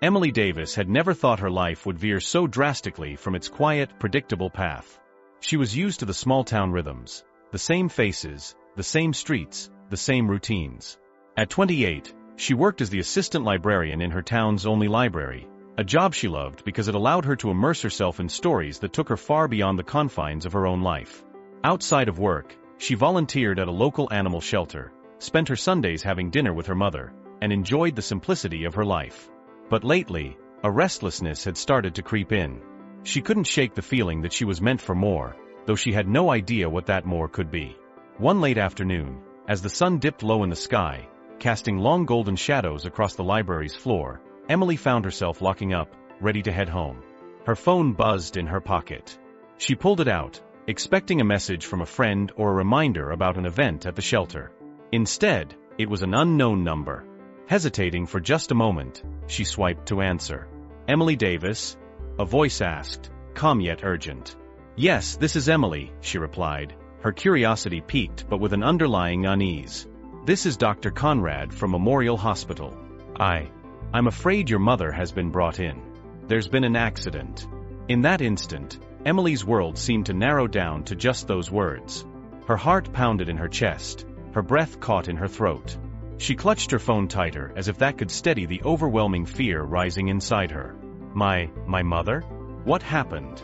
Emily Davis had never thought her life would veer so drastically from its quiet, predictable path. She was used to the small-town rhythms, the same faces, the same streets, the same routines. At 28, she worked as the assistant librarian in her town's only library, a job she loved because it allowed her to immerse herself in stories that took her far beyond the confines of her own life. Outside of work, she volunteered at a local animal shelter, spent her Sundays having dinner with her mother, and enjoyed the simplicity of her life. But lately, a restlessness had started to creep in. She couldn't shake the feeling that she was meant for more, though she had no idea what that more could be. One late afternoon, as the sun dipped low in the sky, casting long golden shadows across the library's floor, Emily found herself locking up, ready to head home. Her phone buzzed in her pocket. She pulled it out, expecting a message from a friend or a reminder about an event at the shelter. Instead, it was an unknown number. Hesitating for just a moment, she swiped to answer. "Emily Davis?" a voice asked, calm yet urgent. "Yes, this is Emily," she replied, her curiosity piqued but with an underlying unease. "This is Dr. Conrad from Memorial Hospital. I'm afraid your mother has been brought in. There's been an accident." In that instant, Emily's world seemed to narrow down to just those words. Her heart pounded in her chest, her breath caught in her throat. She clutched her phone tighter as if that could steady the overwhelming fear rising inside her. My mother? What happened?"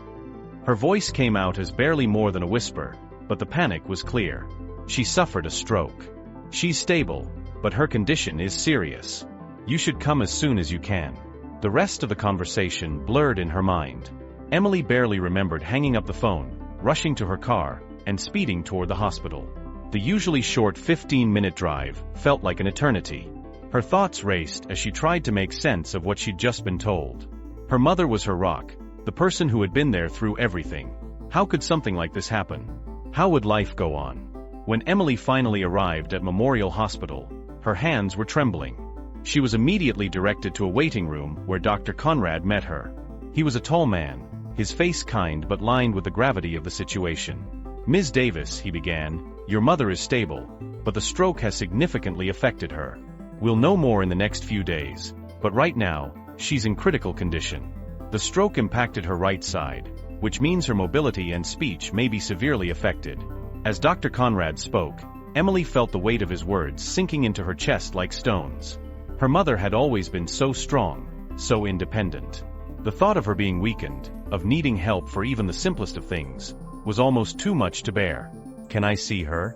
Her voice came out as barely more than a whisper, but the panic was clear. "She suffered a stroke. She's stable, but her condition is serious. You should come as soon as you can." The rest of the conversation blurred in her mind. Emily barely remembered hanging up the phone, rushing to her car, and speeding toward the hospital. The usually short 15-minute drive felt like an eternity. Her thoughts raced as she tried to make sense of what she'd just been told. Her mother was her rock, the person who had been there through everything. How could something like this happen? How would life go on? When Emily finally arrived at Memorial Hospital, her hands were trembling. She was immediately directed to a waiting room where Dr. Conrad met her. He was a tall man, his face kind but lined with the gravity of the situation. "Ms. Davis," he began, "your mother is stable, but the stroke has significantly affected her. We'll know more in the next few days, but right now, she's in critical condition. The stroke impacted her right side, which means her mobility and speech may be severely affected." As Dr. Conrad spoke, Emily felt the weight of his words sinking into her chest like stones. Her mother had always been so strong, so independent. The thought of her being weakened, of needing help for even the simplest of things, was almost too much to bear. "Can I see her?"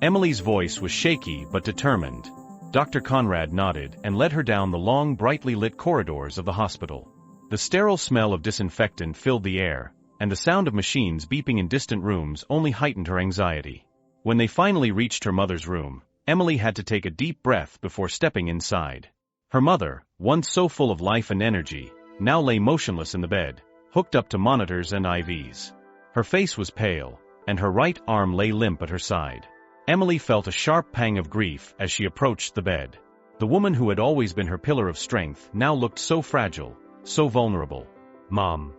Emily's voice was shaky but determined. Dr. Conrad nodded and led her down the long, brightly lit corridors of the hospital. The sterile smell of disinfectant filled the air, and the sound of machines beeping in distant rooms only heightened her anxiety. When they finally reached her mother's room, Emily had to take a deep breath before stepping inside. Her mother, once so full of life and energy, now lay motionless in the bed, hooked up to monitors and IVs. Her face was pale, and her right arm lay limp at her side. Emily felt a sharp pang of grief as she approached the bed. The woman who had always been her pillar of strength now looked so fragile, so vulnerable. "Mom,"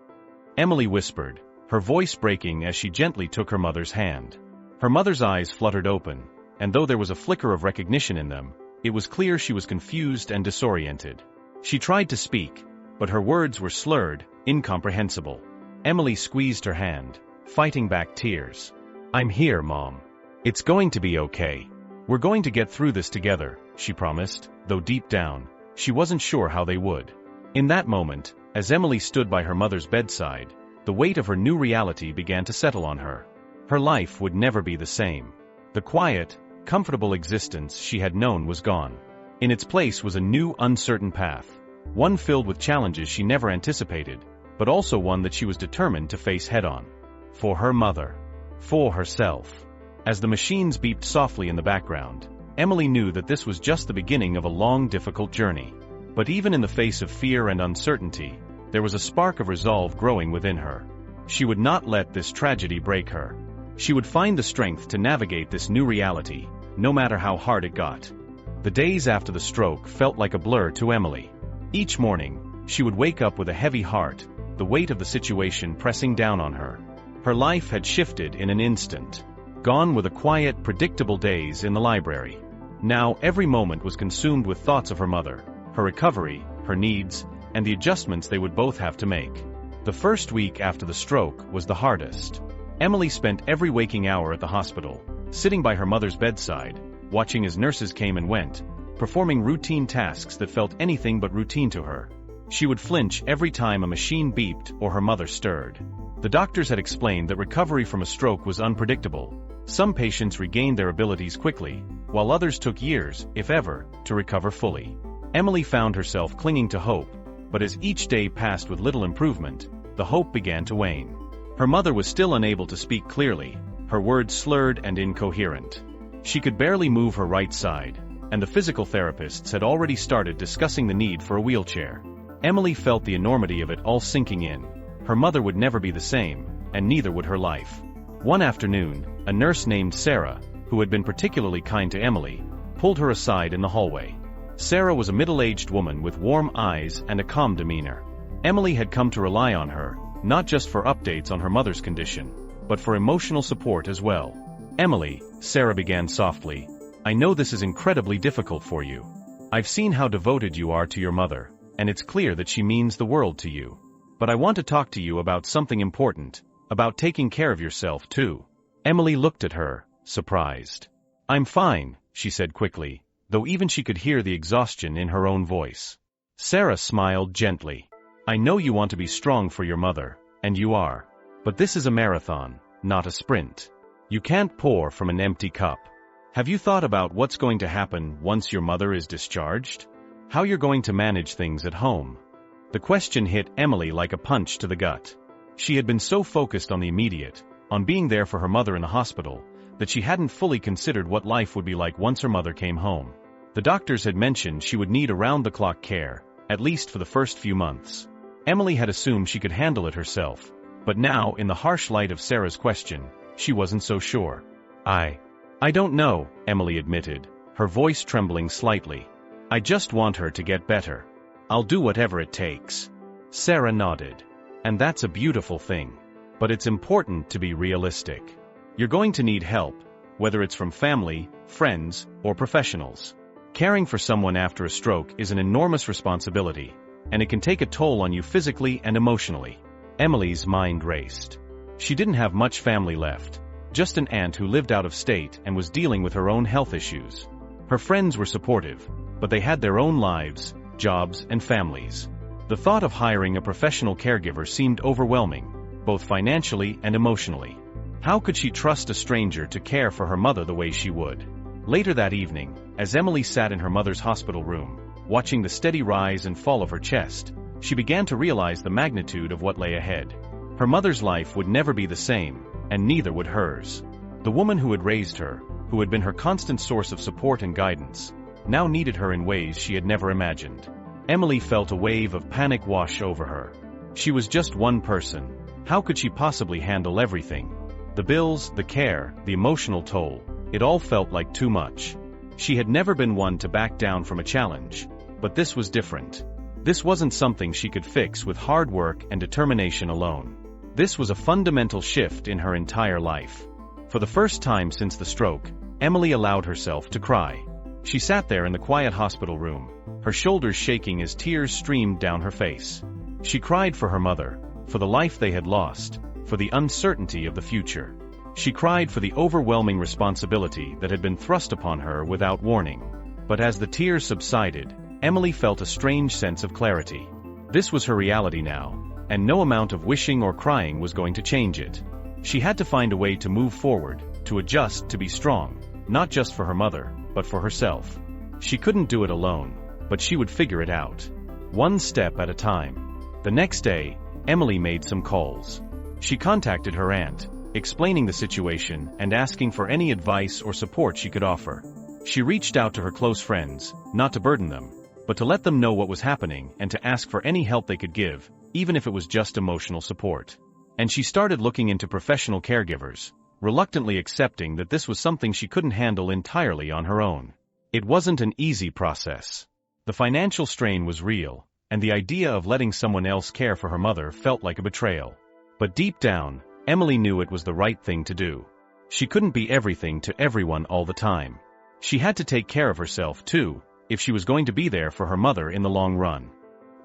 Emily whispered, her voice breaking as she gently took her mother's hand. Her mother's eyes fluttered open, and though there was a flicker of recognition in them, it was clear she was confused and disoriented. She tried to speak, but her words were slurred, incomprehensible. Emily squeezed her hand, fighting back tears. "I'm here, Mom. It's going to be okay. We're going to get through this together," she promised, though deep down, she wasn't sure how they would. In that moment, as Emily stood by her mother's bedside, the weight of her new reality began to settle on her. Her life would never be the same. The quiet, comfortable existence she had known was gone. In its place was a new, uncertain path, one filled with challenges she never anticipated, but also one that she was determined to face head-on. For her mother. For herself. As the machines beeped softly in the background, Emily knew that this was just the beginning of a long, difficult journey. But even in the face of fear and uncertainty, there was a spark of resolve growing within her. She would not let this tragedy break her. She would find the strength to navigate this new reality, no matter how hard it got. The days after the stroke felt like a blur to Emily. Each morning, she would wake up with a heavy heart, the weight of the situation pressing down on her. Her life had shifted in an instant. Gone were the quiet, predictable days in the library. Now every moment was consumed with thoughts of her mother, her recovery, her needs, and the adjustments they would both have to make. The first week after the stroke was the hardest. Emily spent every waking hour at the hospital, sitting by her mother's bedside, watching as nurses came and went, performing routine tasks that felt anything but routine to her. She would flinch every time a machine beeped or her mother stirred. The doctors had explained that recovery from a stroke was unpredictable. Some patients regained their abilities quickly, while others took years, if ever, to recover fully. Emily found herself clinging to hope, but as each day passed with little improvement, the hope began to wane. Her mother was still unable to speak clearly, her words slurred and incoherent. She could barely move her right side, and the physical therapists had already started discussing the need for a wheelchair. Emily felt the enormity of it all sinking in. Her mother would never be the same, and neither would her life. One afternoon, a nurse named Sarah, who had been particularly kind to Emily, pulled her aside in the hallway. Sarah was a middle-aged woman with warm eyes and a calm demeanor. Emily had come to rely on her, not just for updates on her mother's condition, but for emotional support as well. "Emily," Sarah began softly, "I know this is incredibly difficult for you. I've seen how devoted you are to your mother, and it's clear that she means the world to you. But I want to talk to you about something important, about taking care of yourself too." Emily looked at her, surprised. "I'm fine," she said quickly, though even she could hear the exhaustion in her own voice. Sarah smiled gently. "I know you want to be strong for your mother, and you are. But this is a marathon, not a sprint. You can't pour from an empty cup. Have you thought about what's going to happen once your mother is discharged? How you're going to manage things at home?" The question hit Emily like a punch to the gut. She had been so focused on the immediate, on being there for her mother in the hospital, that she hadn't fully considered what life would be like once her mother came home. The doctors had mentioned she would need around-the-clock care, at least for the first few months. Emily had assumed she could handle it herself, but now, in the harsh light of Sarah's question, she wasn't so sure. I don't know," Emily admitted, her voice trembling slightly. "I just want her to get better. I'll do whatever it takes." Sarah nodded. "And that's a beautiful thing. But it's important to be realistic. You're going to need help, whether it's from family, friends, or professionals. Caring for someone after a stroke is an enormous responsibility, and it can take a toll on you physically and emotionally." Emily's mind raced. She didn't have much family left, just an aunt who lived out of state and was dealing with her own health issues. Her friends were supportive, but they had their own lives, jobs, and families. The thought of hiring a professional caregiver seemed overwhelming, both financially and emotionally. How could she trust a stranger to care for her mother the way she would? Later that evening, as Emily sat in her mother's hospital room, watching the steady rise and fall of her chest, she began to realize the magnitude of what lay ahead. Her mother's life would never be the same, and neither would hers. The woman who had raised her, who had been her constant source of support and guidance, now needed her in ways she had never imagined. Emily felt a wave of panic wash over her. She was just one person. How could she possibly handle everything? The bills, the care, the emotional toll, it all felt like too much. She had never been one to back down from a challenge, but this was different. This wasn't something she could fix with hard work and determination alone. This was a fundamental shift in her entire life. For the first time since the stroke, Emily allowed herself to cry. She sat there in the quiet hospital room, her shoulders shaking as tears streamed down her face. She cried for her mother, for the life they had lost, for the uncertainty of the future. She cried for the overwhelming responsibility that had been thrust upon her without warning. But as the tears subsided, Emily felt a strange sense of clarity. This was her reality now, and no amount of wishing or crying was going to change it. She had to find a way to move forward, to adjust, to be strong, not just for her mother, but for herself. She couldn't do it alone, but she would figure it out. One step at a time. The next day, Emily made some calls. She contacted her aunt, explaining the situation and asking for any advice or support she could offer. She reached out to her close friends, not to burden them, but to let them know what was happening and to ask for any help they could give, even if it was just emotional support. And she started looking into professional caregivers, reluctantly accepting that this was something she couldn't handle entirely on her own. It wasn't an easy process. The financial strain was real, and the idea of letting someone else care for her mother felt like a betrayal. But deep down, Emily knew it was the right thing to do. She couldn't be everything to everyone all the time. She had to take care of herself too, if she was going to be there for her mother in the long run.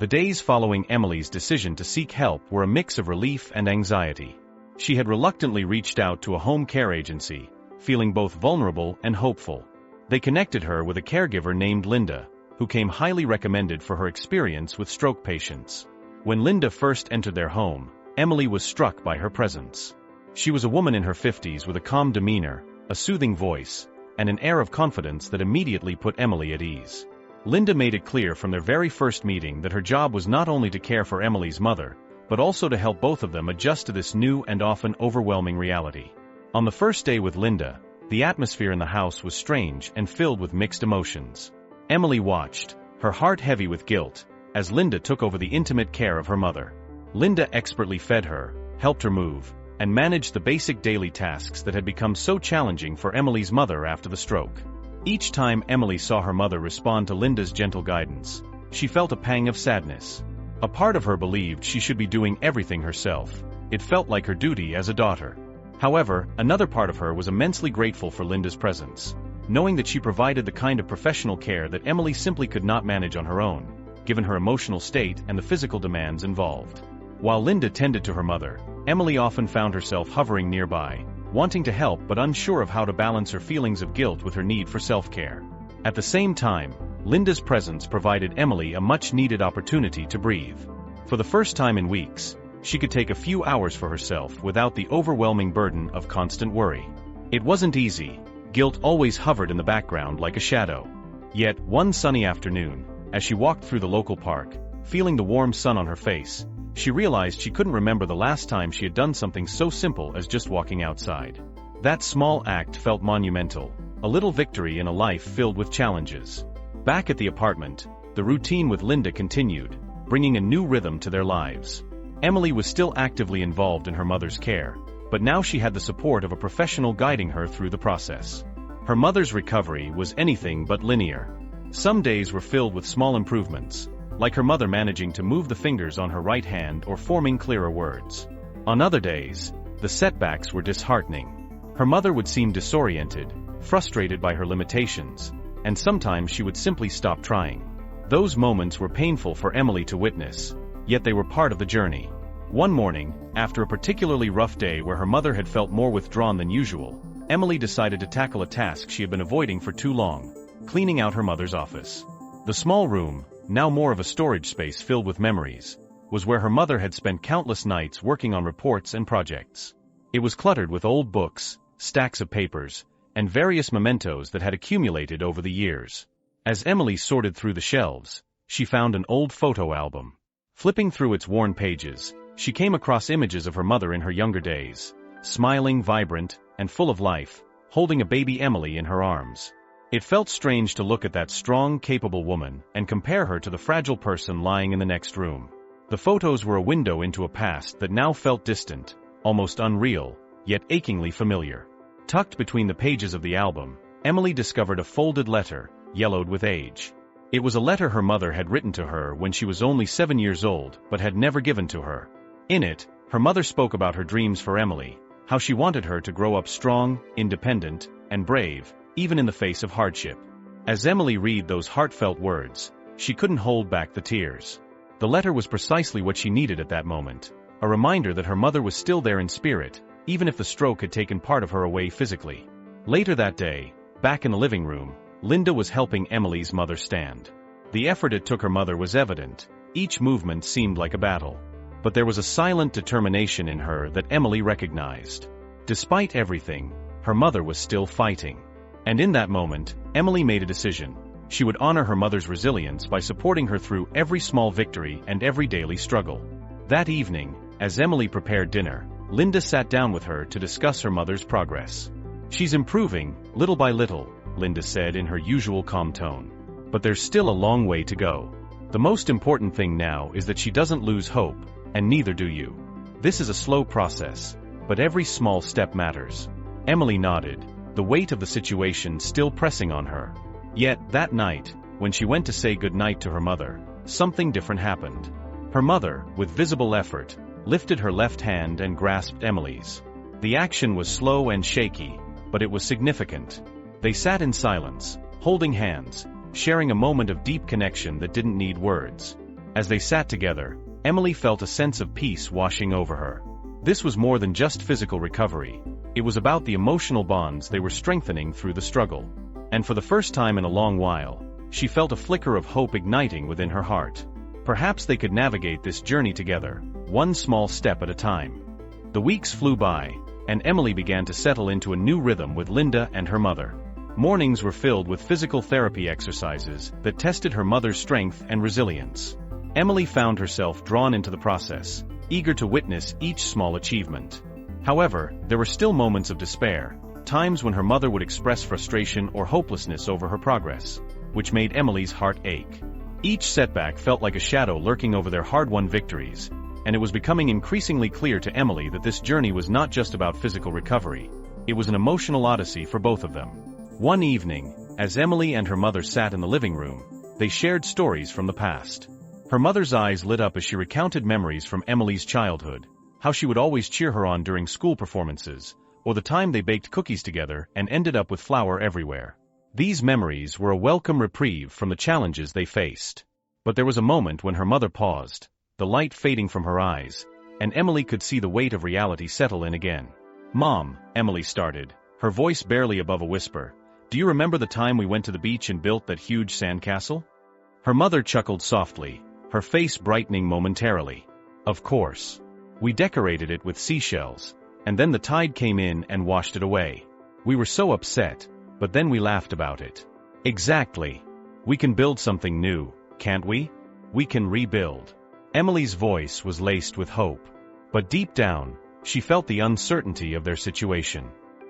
The days following Emily's decision to seek help were a mix of relief and anxiety. She had reluctantly reached out to a home care agency, feeling both vulnerable and hopeful. They connected her with a caregiver named Linda, who came highly recommended for her experience with stroke patients. When Linda first entered their home, Emily was struck by her presence. She was a woman in her 50s with a calm demeanor, a soothing voice, and an air of confidence that immediately put Emily at ease. Linda made it clear from their very first meeting that her job was not only to care for Emily's mother, but also to help both of them adjust to this new and often overwhelming reality. On the first day with Linda, the atmosphere in the house was strange and filled with mixed emotions. Emily watched, her heart heavy with guilt, as Linda took over the intimate care of her mother. Linda expertly fed her, helped her move, and managed the basic daily tasks that had become so challenging for Emily's mother after the stroke. Each time Emily saw her mother respond to Linda's gentle guidance, she felt a pang of sadness. A part of her believed she should be doing everything herself. It felt like her duty as a daughter. However, another part of her was immensely grateful for Linda's presence, knowing that she provided the kind of professional care that Emily simply could not manage on her own, given her emotional state and the physical demands involved. While Linda tended to her mother, Emily often found herself hovering nearby, wanting to help but unsure of how to balance her feelings of guilt with her need for self-care. At the same time, Linda's presence provided Emily a much-needed opportunity to breathe. For the first time in weeks, she could take a few hours for herself without the overwhelming burden of constant worry. It wasn't easy. Guilt always hovered in the background like a shadow. Yet, one sunny afternoon, as she walked through the local park, feeling the warm sun on her face, she realized she couldn't remember the last time she had done something so simple as just walking outside. That small act felt monumental, a little victory in a life filled with challenges. Back at the apartment, the routine with Linda continued, bringing a new rhythm to their lives. Emily was still actively involved in her mother's care, but now she had the support of a professional guiding her through the process. Her mother's recovery was anything but linear. Some days were filled with small improvements, like her mother managing to move the fingers on her right hand or forming clearer words. On other days, the setbacks were disheartening. Her mother would seem disoriented, frustrated by her limitations, and sometimes she would simply stop trying. Those moments were painful for Emily to witness, yet they were part of the journey. One morning, after a particularly rough day where her mother had felt more withdrawn than usual, Emily decided to tackle a task she had been avoiding for too long: cleaning out her mother's office. The small room, now more of a storage space filled with memories, was where her mother had spent countless nights working on reports and projects. It was cluttered with old books, stacks of papers, and various mementos that had accumulated over the years. As Emily sorted through the shelves, she found an old photo album. Flipping through its worn pages, she came across images of her mother in her younger days, smiling, vibrant, and full of life, holding a baby Emily in her arms. It felt strange to look at that strong, capable woman and compare her to the fragile person lying in the next room. The photos were a window into a past that now felt distant, almost unreal, yet achingly familiar. Tucked between the pages of the album, Emily discovered a folded letter, yellowed with age. It was a letter her mother had written to her when she was only 7 years old but had never given to her. In it, her mother spoke about her dreams for Emily, how she wanted her to grow up strong, independent, and brave, even in the face of hardship. As Emily read those heartfelt words, she couldn't hold back the tears. The letter was precisely what she needed at that moment, a reminder that her mother was still there in spirit, even if the stroke had taken part of her away physically. Later that day, back in the living room, Linda was helping Emily's mother stand. The effort it took her mother was evident. Each movement seemed like a battle. But there was a silent determination in her that Emily recognized. Despite everything, her mother was still fighting. And in that moment, Emily made a decision. She would honor her mother's resilience by supporting her through every small victory and every daily struggle. That evening, as Emily prepared dinner, Linda sat down with her to discuss her mother's progress. "She's improving, little by little," Linda said in her usual calm tone. "But there's still a long way to go. The most important thing now is that she doesn't lose hope, and neither do you. This is a slow process, but every small step matters." Emily nodded, the weight of the situation still pressing on her. Yet, that night, when she went to say goodnight to her mother, something different happened. Her mother, with visible effort, lifted her left hand and grasped Emily's. The action was slow and shaky, but it was significant. They sat in silence, holding hands, sharing a moment of deep connection that didn't need words. As they sat together, Emily felt a sense of peace washing over her. This was more than just physical recovery. It was about the emotional bonds they were strengthening through the struggle. And for the first time in a long while, she felt a flicker of hope igniting within her heart. Perhaps they could navigate this journey together, one small step at a time. The weeks flew by, and Emily began to settle into a new rhythm with Linda and her mother. Mornings were filled with physical therapy exercises that tested her mother's strength and resilience. Emily found herself drawn into the process, eager to witness each small achievement. However, there were still moments of despair, times when her mother would express frustration or hopelessness over her progress, which made Emily's heart ache. Each setback felt like a shadow lurking over their hard-won victories, and it was becoming increasingly clear to Emily that this journey was not just about physical recovery. It was an emotional odyssey for both of them. One evening, as Emily and her mother sat in the living room, they shared stories from the past. Her mother's eyes lit up as she recounted memories from Emily's childhood, how she would always cheer her on during school performances, or the time they baked cookies together and ended up with flour everywhere. These memories were a welcome reprieve from the challenges they faced. But there was a moment when her mother paused, the light fading from her eyes, and Emily could see the weight of reality settle in again. "Mom," Emily started, her voice barely above a whisper, "do you remember the time we went to the beach and built that huge sandcastle?" Her mother chuckled softly, her face brightening momentarily. "Of course. We decorated it with seashells, and then the tide came in and washed it away. We were so upset, but then we laughed about it." "Exactly. We can build something new, can't we? We can rebuild." Emily's voice was laced with hope. But deep down, she felt the uncertainty of their situation.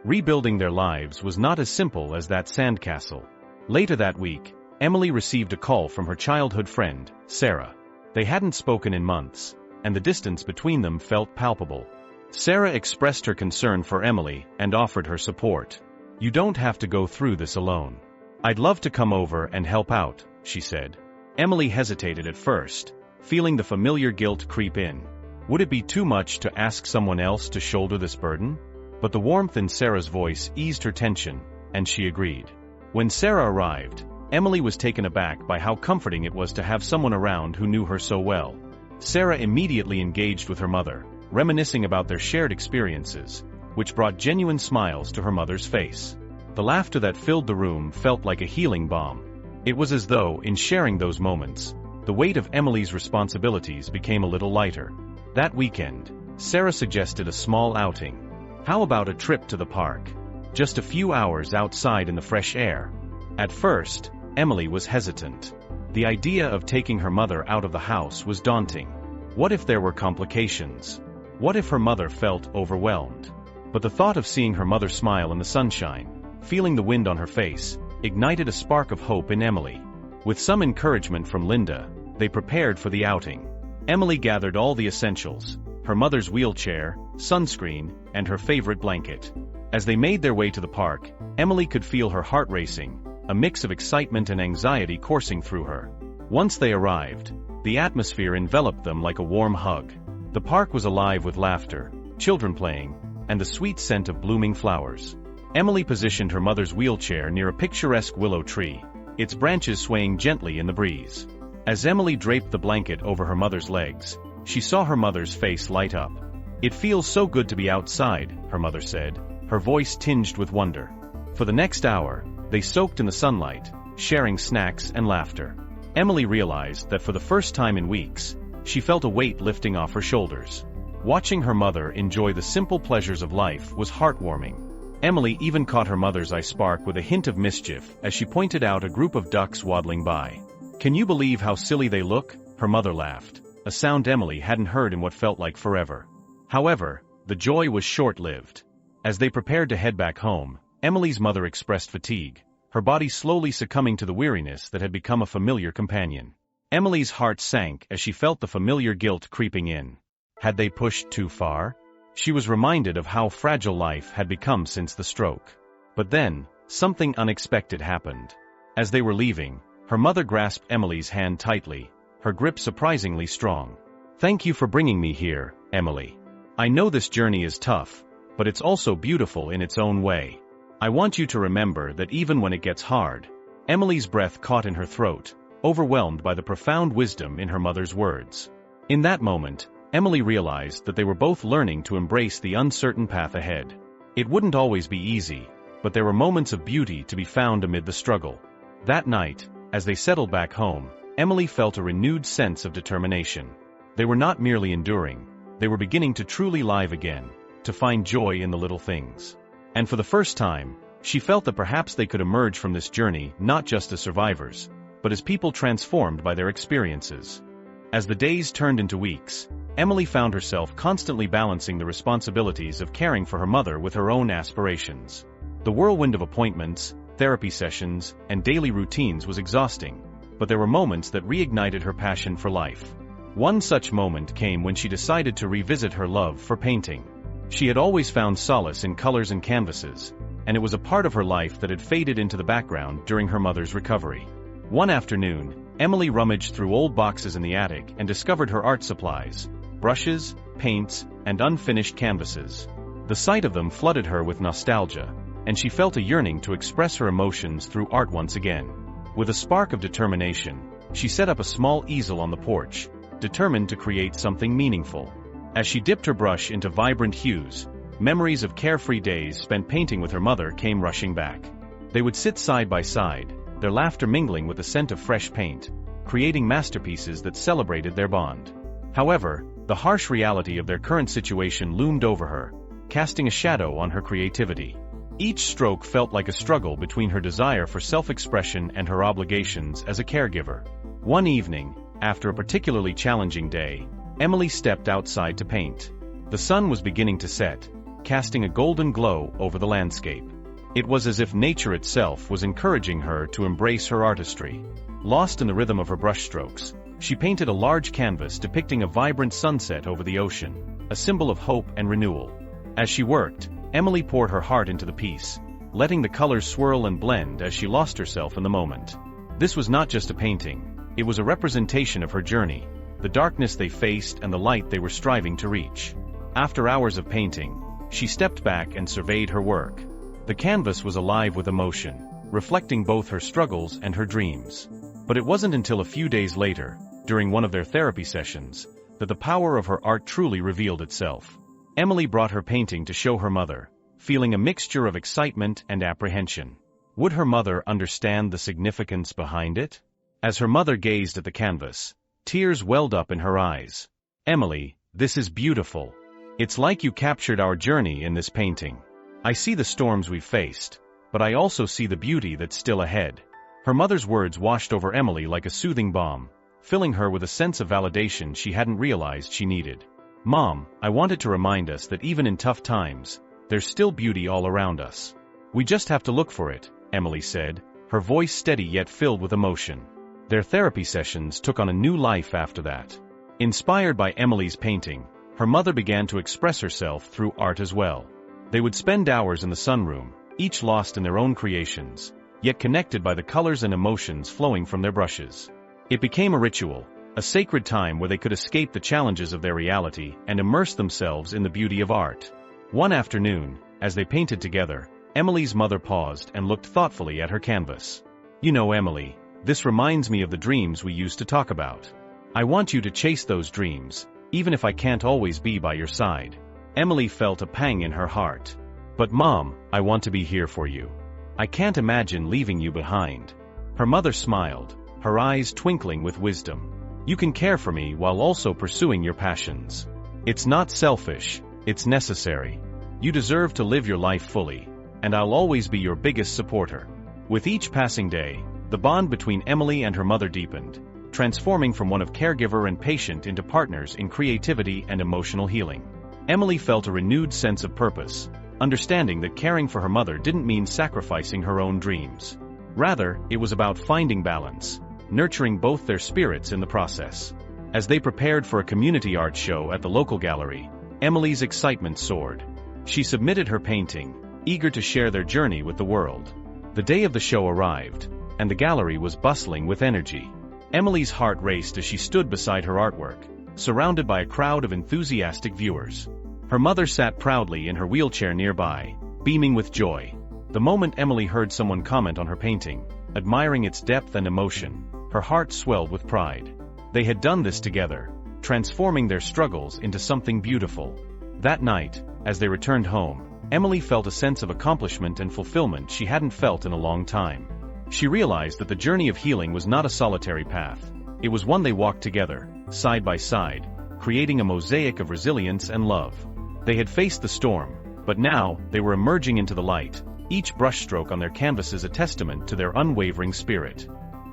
Rebuilding their lives was not as simple as that sandcastle. Later that week, Emily received a call from her childhood friend, Sarah. They hadn't spoken in months, and the distance between them felt palpable. Sarah expressed her concern for Emily and offered her support. "You don't have to go through this alone. I'd love to come over and help out," she said. Emily hesitated at first, feeling the familiar guilt creep in. Would it be too much to ask someone else to shoulder this burden? But the warmth in Sarah's voice eased her tension, and she agreed. When Sarah arrived, Emily was taken aback by how comforting it was to have someone around who knew her so well. Sarah immediately engaged with her mother, reminiscing about their shared experiences, which brought genuine smiles to her mother's face. The laughter that filled the room felt like a healing balm. It was as though, in sharing those moments, the weight of Emily's responsibilities became a little lighter. That weekend, Sarah suggested a small outing. How about a trip to the park? Just a few hours outside in the fresh air. At first, Emily was hesitant. The idea of taking her mother out of the house was daunting. What if there were complications? What if her mother felt overwhelmed? But the thought of seeing her mother smile in the sunshine, feeling the wind on her face, ignited a spark of hope in Emily. With some encouragement from Linda, they prepared for the outing. Emily gathered all the essentials: her mother's wheelchair, sunscreen, and her favorite blanket. As they made their way to the park, Emily could feel her heart racing, a mix of excitement and anxiety coursing through her. Once they arrived, the atmosphere enveloped them like a warm hug. The park was alive with laughter, children playing, and the sweet scent of blooming flowers. Emily positioned her mother's wheelchair near a picturesque willow tree, its branches swaying gently in the breeze. As Emily draped the blanket over her mother's legs, she saw her mother's face light up. "It feels so good to be outside," her mother said, her voice tinged with wonder. For the next hour, they soaked in the sunlight, sharing snacks and laughter. Emily realized that for the first time in weeks, she felt a weight lifting off her shoulders. Watching her mother enjoy the simple pleasures of life was heartwarming. Emily even caught her mother's eye spark with a hint of mischief as she pointed out a group of ducks waddling by. "Can you believe how silly they look?" her mother laughed, a sound Emily hadn't heard in what felt like forever. However, the joy was short-lived. As they prepared to head back home, Emily's mother expressed fatigue, her body slowly succumbing to the weariness that had become a familiar companion. Emily's heart sank as she felt the familiar guilt creeping in. Had they pushed too far? She was reminded of how fragile life had become since the stroke. But then, something unexpected happened. As they were leaving, her mother grasped Emily's hand tightly, her grip surprisingly strong. "Thank you for bringing me here, Emily. I know this journey is tough, but it's also beautiful in its own way. I want you to remember that even when it gets hard." Emily's breath caught in her throat, overwhelmed by the profound wisdom in her mother's words. In that moment, Emily realized that they were both learning to embrace the uncertain path ahead. It wouldn't always be easy, but there were moments of beauty to be found amid the struggle. That night, as they settled back home, Emily felt a renewed sense of determination. They were not merely enduring, they were beginning to truly live again, to find joy in the little things. And for the first time, she felt that perhaps they could emerge from this journey not just as survivors, but as people transformed by their experiences. As the days turned into weeks, Emily found herself constantly balancing the responsibilities of caring for her mother with her own aspirations. The whirlwind of appointments, therapy sessions, and daily routines was exhausting, but there were moments that reignited her passion for life. One such moment came when she decided to revisit her love for painting. She had always found solace in colors and canvases, and it was a part of her life that had faded into the background during her mother's recovery. One afternoon, Emily rummaged through old boxes in the attic and discovered her art supplies, brushes, paints, and unfinished canvases. The sight of them flooded her with nostalgia, and she felt a yearning to express her emotions through art once again. With a spark of determination, she set up a small easel on the porch, determined to create something meaningful. As she dipped her brush into vibrant hues, memories of carefree days spent painting with her mother came rushing back. They would sit side by side, their laughter mingling with the scent of fresh paint, creating masterpieces that celebrated their bond. However, the harsh reality of their current situation loomed over her, casting a shadow on her creativity. Each stroke felt like a struggle between her desire for self-expression and her obligations as a caregiver. One evening, after a particularly challenging day, Emily stepped outside to paint. The sun was beginning to set, casting a golden glow over the landscape. It was as if nature itself was encouraging her to embrace her artistry. Lost in the rhythm of her brushstrokes, she painted a large canvas depicting a vibrant sunset over the ocean, a symbol of hope and renewal. As she worked, Emily poured her heart into the piece, letting the colors swirl and blend as she lost herself in the moment. This was not just a painting, it was a representation of her journey, the darkness they faced and the light they were striving to reach. After hours of painting, she stepped back and surveyed her work. The canvas was alive with emotion, reflecting both her struggles and her dreams. But it wasn't until a few days later, during one of their therapy sessions, that the power of her art truly revealed itself. Emily brought her painting to show her mother, feeling a mixture of excitement and apprehension. Would her mother understand the significance behind it? As her mother gazed at the canvas, tears welled up in her eyes. "Emily, this is beautiful. It's like you captured our journey in this painting. I see the storms we've faced, but I also see the beauty that's still ahead." Her mother's words washed over Emily like a soothing balm, filling her with a sense of validation she hadn't realized she needed. "Mom, I wanted to remind us that even in tough times, there's still beauty all around us. We just have to look for it," Emily said, her voice steady yet filled with emotion. Their therapy sessions took on a new life after that. Inspired by Emily's painting, her mother began to express herself through art as well. They would spend hours in the sunroom, each lost in their own creations, yet connected by the colors and emotions flowing from their brushes. It became a ritual, a sacred time where they could escape the challenges of their reality and immerse themselves in the beauty of art. One afternoon, as they painted together, Emily's mother paused and looked thoughtfully at her canvas. "You know, Emily, this reminds me of the dreams we used to talk about. I want you to chase those dreams, even if I can't always be by your side." Emily felt a pang in her heart. "But Mom, I want to be here for you. I can't imagine leaving you behind." Her mother smiled, her eyes twinkling with wisdom. "You can care for me while also pursuing your passions. It's not selfish, it's necessary. You deserve to live your life fully, and I'll always be your biggest supporter." With each passing day, the bond between Emily and her mother deepened, transforming from one of caregiver and patient into partners in creativity and emotional healing. Emily felt a renewed sense of purpose, understanding that caring for her mother didn't mean sacrificing her own dreams. Rather, it was about finding balance, nurturing both their spirits in the process. As they prepared for a community art show at the local gallery, Emily's excitement soared. She submitted her painting, eager to share their journey with the world. The day of the show arrived, and the gallery was bustling with energy. Emily's heart raced as she stood beside her artwork, surrounded by a crowd of enthusiastic viewers. Her mother sat proudly in her wheelchair nearby, beaming with joy. The moment Emily heard someone comment on her painting, admiring its depth and emotion, Her heart swelled with pride. They had done this together, transforming their struggles into something beautiful. That night, as they returned home, Emily felt a sense of accomplishment and fulfillment she hadn't felt in a long time. She realized that the journey of healing was not a solitary path. It was one they walked together, side by side, creating a mosaic of resilience and love. They had faced the storm, but now they were emerging into the light, each brushstroke on their canvases a testament to their unwavering spirit.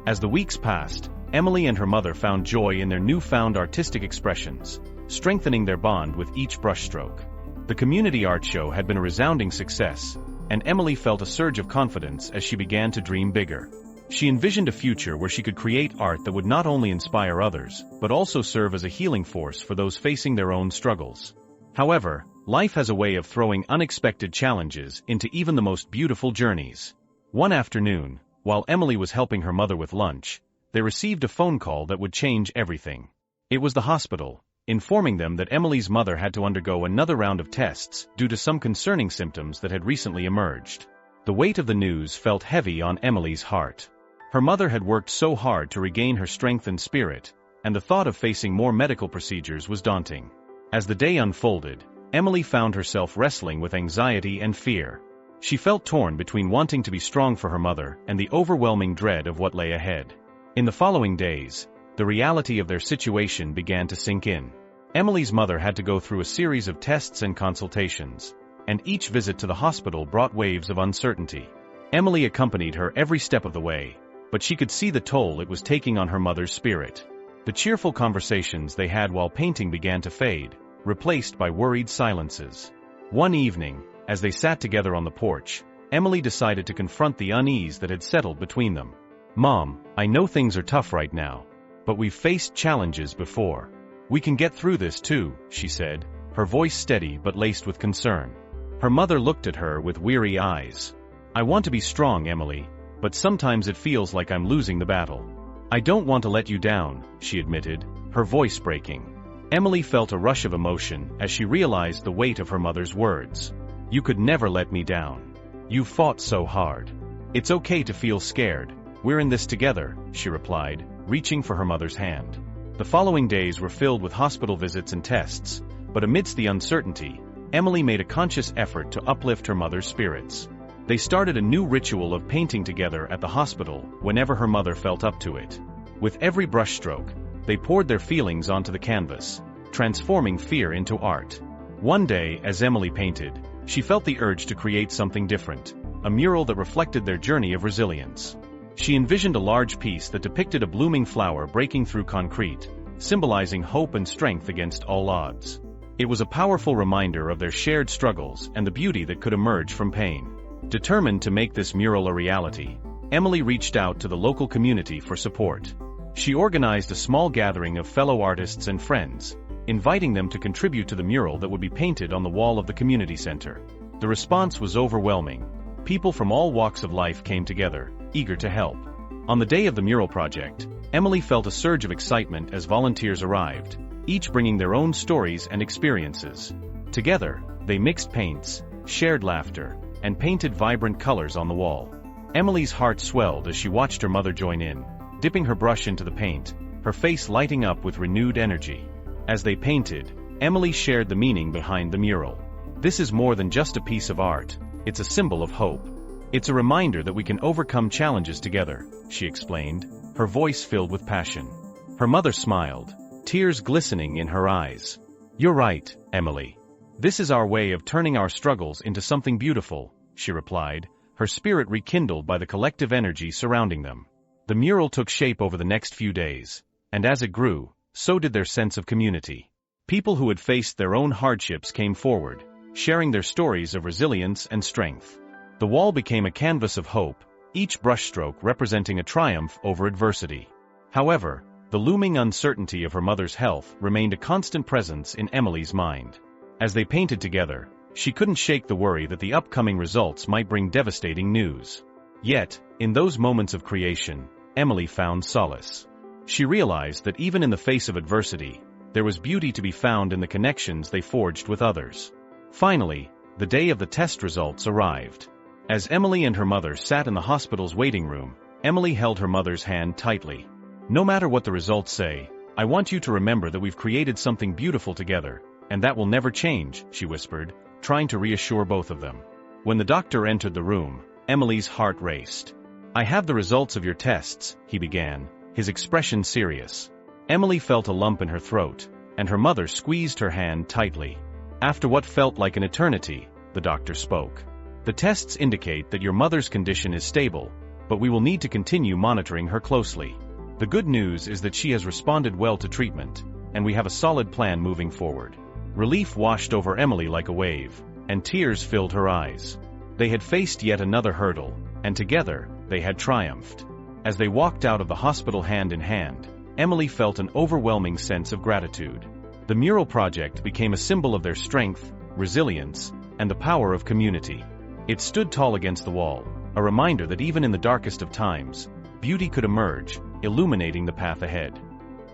As the weeks passed, Emily and her mother found joy in their newfound artistic expressions, strengthening their bond with each brushstroke. The community art show had been a resounding success, and Emily felt a surge of confidence as she began to dream bigger. She envisioned a future where she could create art that would not only inspire others, but also serve as a healing force for those facing their own struggles. However, life has a way of throwing unexpected challenges into even the most beautiful journeys. One afternoon, while Emily was helping her mother with lunch, they received a phone call that would change everything. It was the hospital, informing them that Emily's mother had to undergo another round of tests due to some concerning symptoms that had recently emerged. The weight of the news felt heavy on Emily's heart. Her mother had worked so hard to regain her strength and spirit, and the thought of facing more medical procedures was daunting. As the day unfolded, Emily found herself wrestling with anxiety and fear. She felt torn between wanting to be strong for her mother and the overwhelming dread of what lay ahead. In the following days, the reality of their situation began to sink in. Emily's mother had to go through a series of tests and consultations, and each visit to the hospital brought waves of uncertainty. Emily accompanied her every step of the way, but she could see the toll it was taking on her mother's spirit. The cheerful conversations they had while painting began to fade, replaced by worried silences. One evening, as they sat together on the porch, Emily decided to confront the unease that had settled between them. "Mom, I know things are tough right now, but we've faced challenges before. We can get through this too," she said, her voice steady but laced with concern. Her mother looked at her with weary eyes. "I want to be strong, Emily, but sometimes it feels like I'm losing the battle." "I don't want to let you down," she admitted, her voice breaking. Emily felt a rush of emotion as she realized the weight of her mother's words. "You could never let me down. You fought so hard. It's okay to feel scared. We're in this together," she replied, reaching for her mother's hand. The following days were filled with hospital visits and tests, but amidst the uncertainty, Emily made a conscious effort to uplift her mother's spirits. They started a new ritual of painting together at the hospital whenever her mother felt up to it. With every brushstroke, they poured their feelings onto the canvas, transforming fear into art. One day, as Emily painted, she felt the urge to create something different, a mural that reflected their journey of resilience. She envisioned a large piece that depicted a blooming flower breaking through concrete, symbolizing hope and strength against all odds. It was a powerful reminder of their shared struggles and the beauty that could emerge from pain. Determined to make this mural a reality, Emily reached out to the local community for support. She organized a small gathering of fellow artists and friends, inviting them to contribute to the mural that would be painted on the wall of the community center. The response was overwhelming. People from all walks of life came together, eager to help. On the day of the mural project, Emily felt a surge of excitement as volunteers arrived, each bringing their own stories and experiences. Together, they mixed paints, shared laughter, and painted vibrant colors on the wall. Emily's heart swelled as she watched her mother join in, dipping her brush into the paint, her face lighting up with renewed energy. As they painted, Emily shared the meaning behind the mural. "This is more than just a piece of art, it's a symbol of hope. It's a reminder that we can overcome challenges together," she explained, her voice filled with passion. Her mother smiled, tears glistening in her eyes. "You're right, Emily. This is our way of turning our struggles into something beautiful," she replied, her spirit rekindled by the collective energy surrounding them. The mural took shape over the next few days, and as it grew, so did their sense of community. People who had faced their own hardships came forward, sharing their stories of resilience and strength. The wall became a canvas of hope, each brushstroke representing a triumph over adversity. However, the looming uncertainty of her mother's health remained a constant presence in Emily's mind. As they painted together, she couldn't shake the worry that the upcoming results might bring devastating news. Yet, in those moments of creation, Emily found solace. She realized that even in the face of adversity, there was beauty to be found in the connections they forged with others. Finally, the day of the test results arrived. As Emily and her mother sat in the hospital's waiting room, Emily held her mother's hand tightly. No matter what the results say, I want you to remember that we've created something beautiful together, and that will never change, she whispered, trying to reassure both of them. When the doctor entered the room, Emily's heart raced. I have the results of your tests, he began, his expression serious. Emily felt a lump in her throat, and her mother squeezed her hand tightly. After what felt like an eternity, the doctor spoke. The tests indicate that your mother's condition is stable, but we will need to continue monitoring her closely. The good news is that she has responded well to treatment, and we have a solid plan moving forward. Relief washed over Emily like a wave, and tears filled her eyes. They had faced yet another hurdle, and together, they had triumphed. As they walked out of the hospital hand in hand, Emily felt an overwhelming sense of gratitude. The mural project became a symbol of their strength, resilience, and the power of community. It stood tall against the wall, a reminder that even in the darkest of times, beauty could emerge, illuminating the path ahead.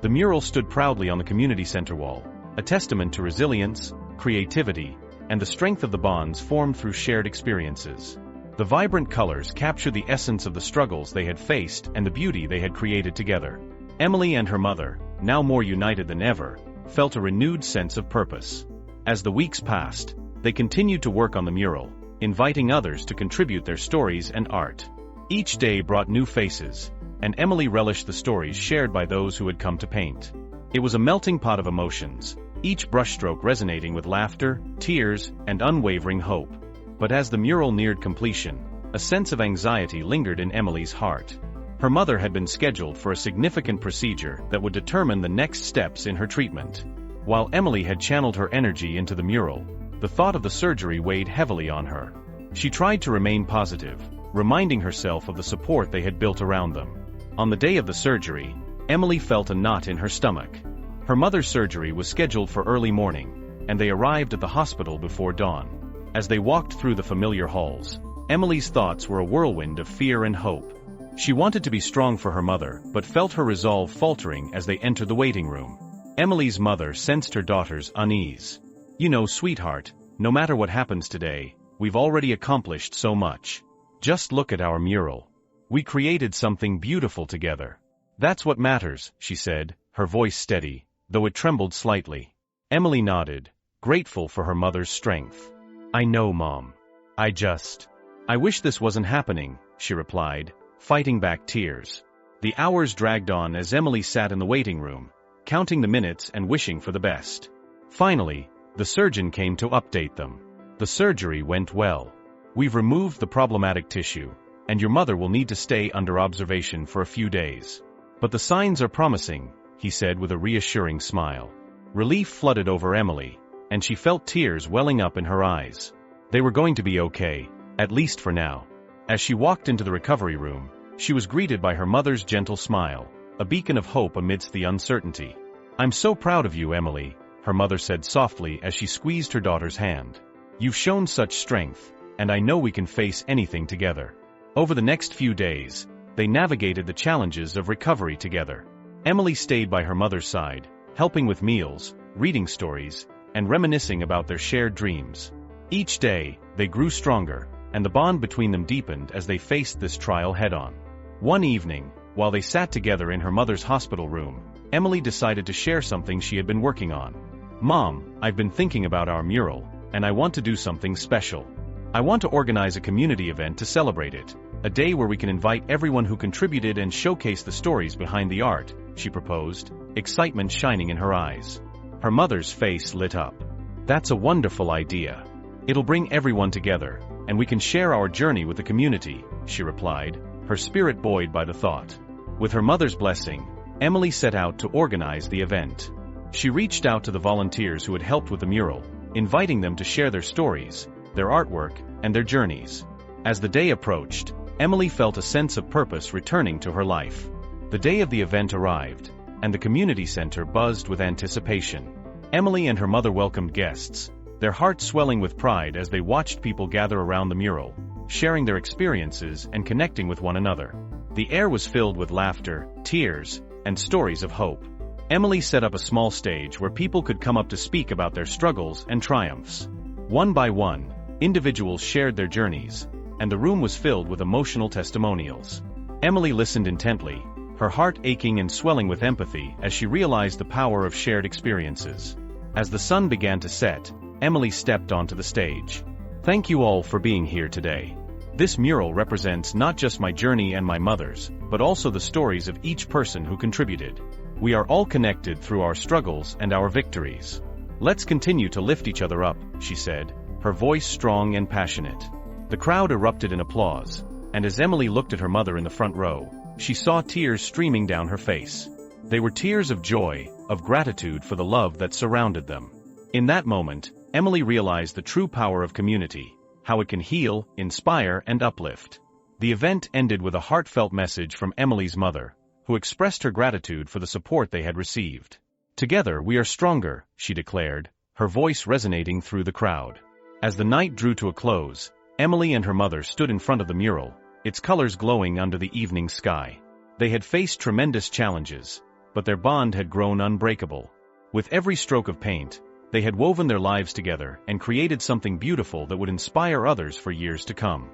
The mural stood proudly on the community center wall, a testament to resilience, creativity, and the strength of the bonds formed through shared experiences. The vibrant colors captured the essence of the struggles they had faced and the beauty they had created together. Emily and her mother, now more united than ever, felt a renewed sense of purpose. As the weeks passed, they continued to work on the mural, inviting others to contribute their stories and art. Each day brought new faces, and Emily relished the stories shared by those who had come to paint. It was a melting pot of emotions, each brushstroke resonating with laughter, tears, and unwavering hope. But as the mural neared completion, a sense of anxiety lingered in Emily's heart. Her mother had been scheduled for a significant procedure that would determine the next steps in her treatment. While Emily had channeled her energy into the mural, the thought of the surgery weighed heavily on her. She tried to remain positive, reminding herself of the support they had built around them. On the day of the surgery, Emily felt a knot in her stomach. Her mother's surgery was scheduled for early morning, and they arrived at the hospital before dawn. As they walked through the familiar halls, Emily's thoughts were a whirlwind of fear and hope. She wanted to be strong for her mother, but felt her resolve faltering as they entered the waiting room. Emily's mother sensed her daughter's unease. You know, sweetheart, no matter what happens today, we've already accomplished so much. Just look at our mural. We created something beautiful together. That's what matters, she said, her voice steady, though it trembled slightly. Emily nodded, grateful for her mother's strength. I know, Mom. I wish this wasn't happening, she replied, fighting back tears. The hours dragged on as Emily sat in the waiting room, counting the minutes and wishing for the best. Finally, the surgeon came to update them. The surgery went well. We've removed the problematic tissue, and your mother will need to stay under observation for a few days. But the signs are promising, he said with a reassuring smile. Relief flooded over Emily, and she felt tears welling up in her eyes. They were going to be okay, at least for now. As she walked into the recovery room, she was greeted by her mother's gentle smile, a beacon of hope amidst the uncertainty. I'm so proud of you, Emily, her mother said softly as she squeezed her daughter's hand. You've shown such strength, and I know we can face anything together. Over the next few days, they navigated the challenges of recovery together. Emily stayed by her mother's side, helping with meals, reading stories, and reminiscing about their shared dreams. Each day, they grew stronger, and the bond between them deepened as they faced this trial head-on. One evening, while they sat together in her mother's hospital room, Emily decided to share something she had been working on. Mom, I've been thinking about our mural, and I want to do something special. I want to organize a community event to celebrate it, a day where we can invite everyone who contributed and showcase the stories behind the art, she proposed, excitement shining in her eyes. Her mother's face lit up. That's a wonderful idea. It'll bring everyone together, and we can share our journey with the community, she replied, her spirit buoyed by the thought. With her mother's blessing, Emily set out to organize the event. She reached out to the volunteers who had helped with the mural, inviting them to share their stories, their artwork, and their journeys. As the day approached, Emily felt a sense of purpose returning to her life. The day of the event arrived, and the community center buzzed with anticipation. Emily and her mother welcomed guests, their hearts swelling with pride as they watched people gather around the mural, sharing their experiences and connecting with one another. The air was filled with laughter, tears, and stories of hope. Emily set up a small stage where people could come up to speak about their struggles and triumphs. One by one, individuals shared their journeys, and the room was filled with emotional testimonials. Emily listened intently, her heart aching and swelling with empathy as she realized the power of shared experiences. As the sun began to set, Emily stepped onto the stage. Thank you all for being here today. This mural represents not just my journey and my mother's, but also the stories of each person who contributed. We are all connected through our struggles and our victories. Let's continue to lift each other up, she said, her voice strong and passionate. The crowd erupted in applause, and as Emily looked at her mother in the front row, she saw tears streaming down her face. They were tears of joy, of gratitude for the love that surrounded them. In that moment, Emily realized the true power of community, how it can heal, inspire, and uplift. The event ended with a heartfelt message from Emily's mother, who expressed her gratitude for the support they had received. Together we are stronger, she declared, her voice resonating through the crowd. As the night drew to a close, Emily and her mother stood in front of the mural, its colors glowing under the evening sky. They had faced tremendous challenges, but their bond had grown unbreakable. With every stroke of paint, they had woven their lives together and created something beautiful that would inspire others for years to come.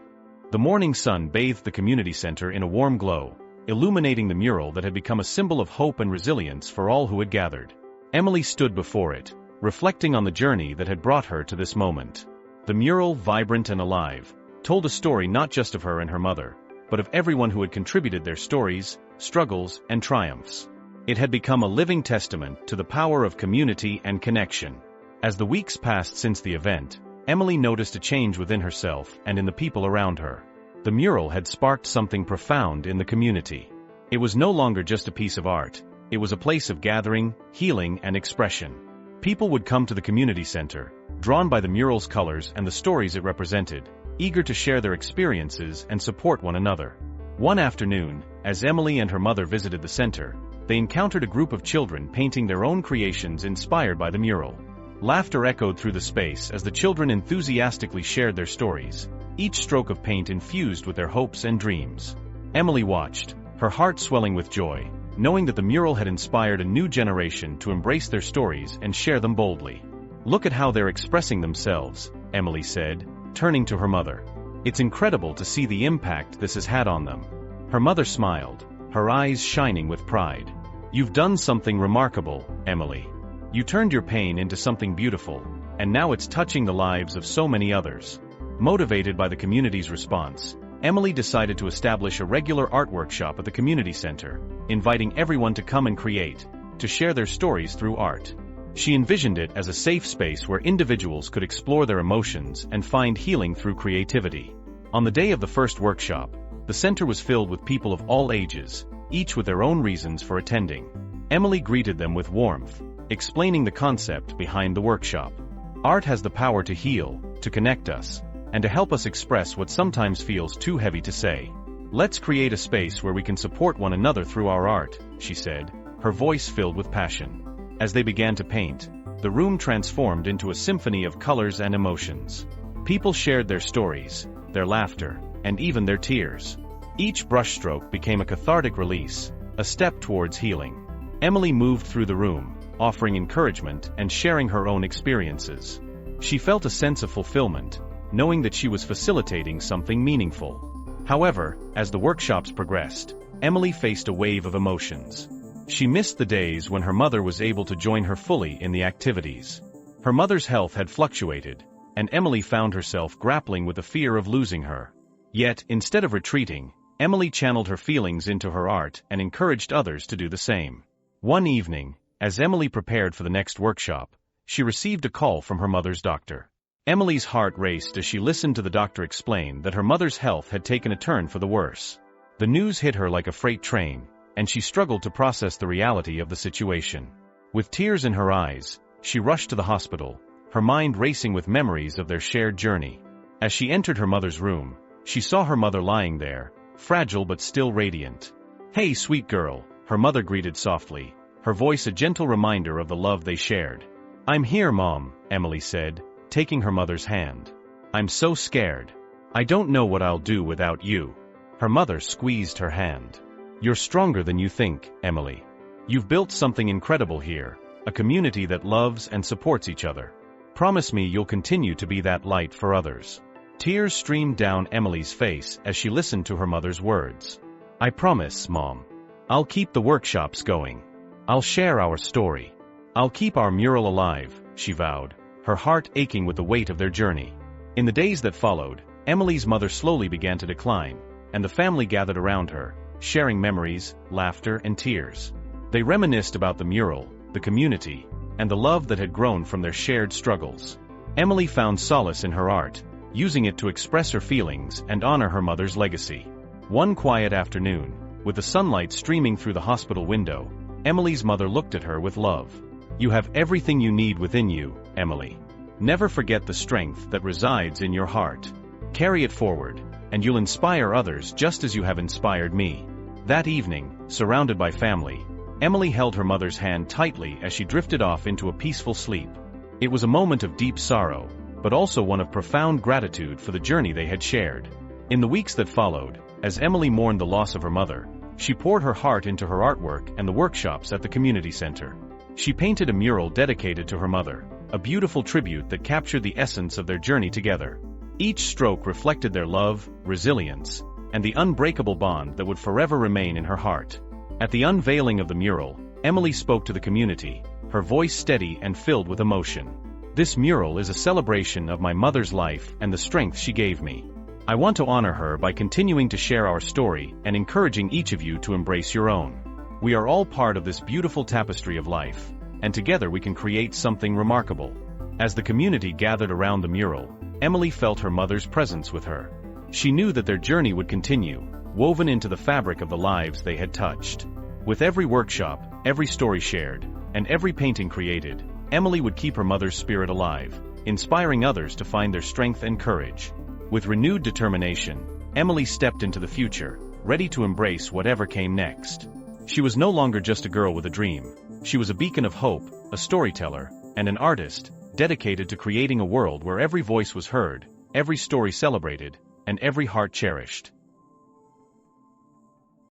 The morning sun bathed the community center in a warm glow, illuminating the mural that had become a symbol of hope and resilience for all who had gathered. Emily stood before it, reflecting on the journey that had brought her to this moment. The mural, vibrant and alive, told a story not just of her and her mother, but of everyone who had contributed their stories, struggles, and triumphs. It had become a living testament to the power of community and connection. As the weeks passed since the event, Emily noticed a change within herself and in the people around her. The mural had sparked something profound in the community. It was no longer just a piece of art, it was a place of gathering, healing, and expression. People would come to the community center, drawn by the mural's colors and the stories it represented, eager to share their experiences and support one another. One afternoon, as Emily and her mother visited the center, they encountered a group of children painting their own creations inspired by the mural. Laughter echoed through the space as the children enthusiastically shared their stories, each stroke of paint infused with their hopes and dreams. Emily watched, her heart swelling with joy, knowing that the mural had inspired a new generation to embrace their stories and share them boldly. Look at how they're expressing themselves, Emily said, turning to her mother. It's incredible to see the impact this has had on them. Her mother smiled, her eyes shining with pride. You've done something remarkable, Emily. You turned your pain into something beautiful, and now it's touching the lives of so many others. Motivated by the community's response, Emily decided to establish a regular art workshop at the community center, inviting everyone to come and create, to share their stories through art. She envisioned it as a safe space where individuals could explore their emotions and find healing through creativity. On the day of the first workshop, the center was filled with people of all ages, each with their own reasons for attending. Emily greeted them with warmth, explaining the concept behind the workshop. Art has the power to heal, to connect us, and to help us express what sometimes feels too heavy to say. Let's create a space where we can support one another through our art, she said, her voice filled with passion. As they began to paint, the room transformed into a symphony of colors and emotions. People shared their stories, their laughter, and even their tears. Each brushstroke became a cathartic release, a step towards healing. Emily moved through the room, offering encouragement and sharing her own experiences. She felt a sense of fulfillment, knowing that she was facilitating something meaningful. However, as the workshops progressed, Emily faced a wave of emotions. She missed the days when her mother was able to join her fully in the activities. Her mother's health had fluctuated, and Emily found herself grappling with the fear of losing her. Yet, instead of retreating, Emily channeled her feelings into her art and encouraged others to do the same. One evening, as Emily prepared for the next workshop, she received a call from her mother's doctor. Emily's heart raced as she listened to the doctor explain that her mother's health had taken a turn for the worse. The news hit her like a freight train, and she struggled to process the reality of the situation. With tears in her eyes, she rushed to the hospital, her mind racing with memories of their shared journey. As she entered her mother's room, she saw her mother lying there, fragile but still radiant. "Hey, sweet girl," her mother greeted softly, her voice a gentle reminder of the love they shared. "I'm here, Mom," Emily said, taking her mother's hand. "I'm so scared. I don't know what I'll do without you." Her mother squeezed her hand. "You're stronger than you think, Emily. You've built something incredible here, a community that loves and supports each other. Promise me you'll continue to be that light for others." Tears streamed down Emily's face as she listened to her mother's words. "I promise, Mom. I'll keep the workshops going. I'll share our story. I'll keep our mural alive, she vowed, her heart aching with the weight of their journey. In the days that followed, Emily's mother slowly began to decline, and the family gathered around her, sharing memories, laughter, and tears. They reminisced about the mural, the community, and the love that had grown from their shared struggles. Emily found solace in her art, using it to express her feelings and honor her mother's legacy. One quiet afternoon, with the sunlight streaming through the hospital window, Emily's mother looked at her with love. "You have everything you need within you, Emily. Never forget the strength that resides in your heart. Carry it forward, and you'll inspire others just as you have inspired me." That evening, surrounded by family, Emily held her mother's hand tightly as she drifted off into a peaceful sleep. It was a moment of deep sorrow, but also one of profound gratitude for the journey they had shared. In the weeks that followed, as Emily mourned the loss of her mother, she poured her heart into her artwork and the workshops at the community center. She painted a mural dedicated to her mother, a beautiful tribute that captured the essence of their journey together. Each stroke reflected their love, resilience, and the unbreakable bond that would forever remain in her heart. At the unveiling of the mural, Emily spoke to the community, her voice steady and filled with emotion. "This mural is a celebration of my mother's life and the strength she gave me. I want to honor her by continuing to share our story and encouraging each of you to embrace your own. We are all part of this beautiful tapestry of life, and together we can create something remarkable." As the community gathered around the mural, Emily felt her mother's presence with her. She knew that their journey would continue, woven into the fabric of the lives they had touched. With every workshop, every story shared, and every painting created, Emily would keep her mother's spirit alive, inspiring others to find their strength and courage. With renewed determination, Emily stepped into the future, ready to embrace whatever came next. She was no longer just a girl with a dream. She was a beacon of hope, a storyteller, and an artist, dedicated to creating a world where every voice was heard, every story celebrated, and every heart cherished.